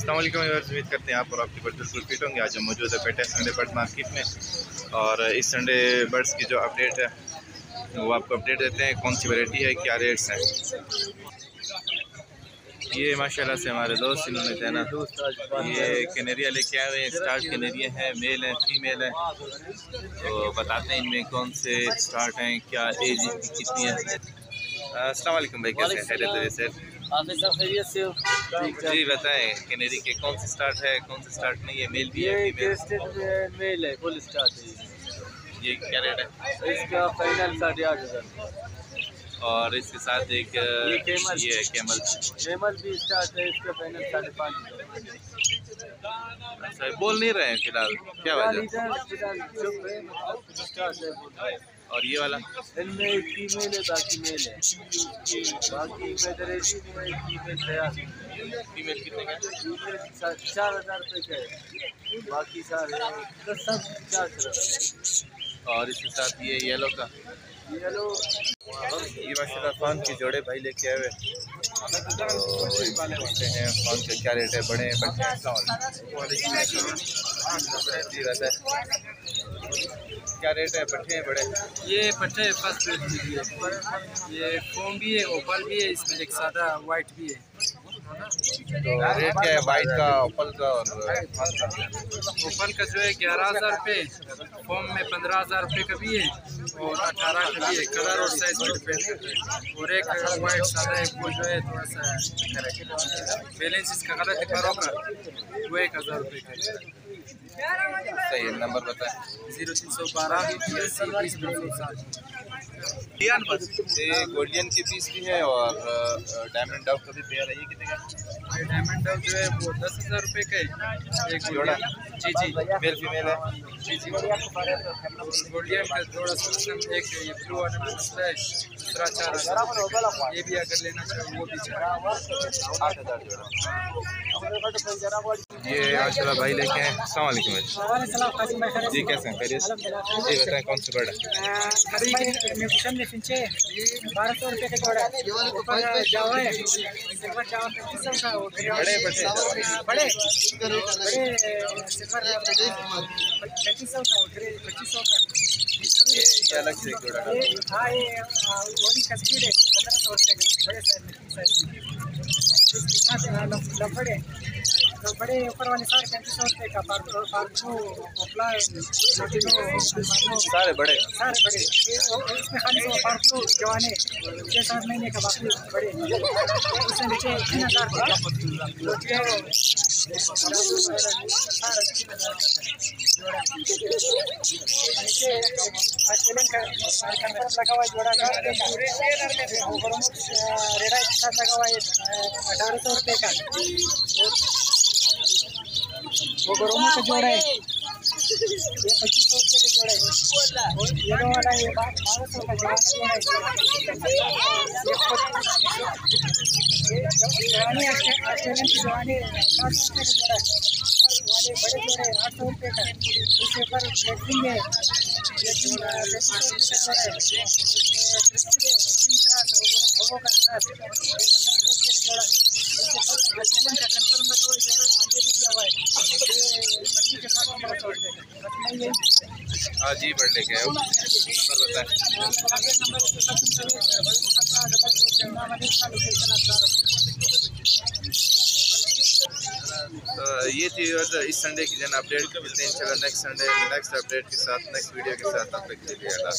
अस्सलाम वालेकुम व्यूअर्स, उम्मीद करते हैं आप और आपके बर्ड बिल्कुल फिट होंगे। आज हम मौजूद है पेटे संडे बर्ड मार्केट में और इस संडे बर्ड्स की जो अपडेट है वो आपको अपडेट देते हैं। कौन सी वैरायटी है, क्या रेट्स हैं। ये माशाल्लाह से हमारे दोस्त इन्होंने देना ये कैनेरिया लेके आए हुए हैं। स्टार्ट कैनेरिया है, मेल है, फीमेल है। तो बताते हैं इनमें कौन से स्टार्ट हैं, क्या एज इनकी कितनी है। अस्सलाम वालेकुम भाई, कैसे हैं? खैरियत से? जी बताएं, कैनेरी के कौन से स्टार्ट है, कौन से स्टार्ट नहीं है, मेल भी है, फीमेल? मेल है, फुल स्टार्ट है। ये क्या रेट है? इसका फाइनल 8,500 और इसके साथ एक ये है कैमल भी स्टार्ट है, इसका फाइनल 5,500। अच्छा, बोल नहीं रहे हैं फिलहाल, क्या वजह? और ये वाला इनमें एक फीमेल है, बाकी मेल है। बाकी फीमेल तैयार। फीमेल कितने का है? 4,000 रुपये का है। बाकी सारे सब 4,000। और इसके साथ ये येलो का, येलो ये माशाल्लाह फान की जोड़े भाई लेके आए हुए। तो हैं फान के क्या रेट है, बड़े हैं बच्चे हैं? जी रहता है, क्या रेट है? पट्टे हैं बड़े? ये पट्टे फर्स्ट रेट भी है। ये फोम भी है, ओपल भी है, इसमें एक सादा वाइट भी है। तो रेट क्या है वाइट का, ओपल का और फान का? ओपल का जो है 11,000 रुपये, फोम में 15,000 रुपये का भी है और 18 का भी है। कलर और साइज पर डिपेंड करता है। और एक वाइट सादा है, वो जो है थोड़ा सा बैलेंस इसका गलत है पैरों का, वो 1,000 रुपये का है। सही है, नंबर बताएं। 0312 80 20 ये गोल्डियन की पीस भी है और डायमंड डव का भी पेयर है। ये कितने का? ये डायमंड डव जो है वो 10,000 रुपये का है, एक जोड़ा। जी जी, मेल फीमेल है? जी जी। गोल्डियन का थोड़ा सा एक ये ब्लू वाला में मसला है, दूसरा 4,000। ये भी अगर लेना चाहे वो भी 8,000 जोड़ा। ये माशाल्लाह भाई लेके हैं। अस्सलाम वालेकुम जी, कैसे हैं? खैरियत? जी बताएं, कौन सा बर्ड है? 1,200 रुपये का जोड़ा है। जावा है, बड़े बड़े बड़े बड़े 3,500 का, 2,500 का। ये अलग से जोड़ा है। हाँ, ये गोली कश्मीर है, 1,500 रुपये का, बड़े साइज में, 3 साइज में। लफड़े बड़े ऊपर वाले सारे 3,500 रुपये का। सारे बड़े इसमें खाली पार्टू जवाने 6-7 महीने का, बाकी बड़े। उससे नीचे 3,000 लगा हुआ जोड़ा रेडा के साथ लगा हुआ है 1,800 रुपये का। वो गरोमो का जोड़ा है, ये 2,500 रुपये का जोड़ा है। येलो वाला ये 1,200 का जोड़ा है। जवानी ऑस्ट्रेलियन की जवानी 700 रुपये का जोड़ा है। वाले बड़े जोड़े 800 रुपये का। इसके ऊपर फ्लेक्सिंग है, 3,500 रुपये का जोड़ा है। हाँ जी, बर्ड लेके आए। नंबर बताएं। ये थी इस संडे की जन अपडेट। मिलते हैं इंशाल्लाह नेक्स्ट संडे नेक्स्ट अपडेट के साथ, नेक्स्ट वीडियो के साथ। तब तक के लिए अल्लाह।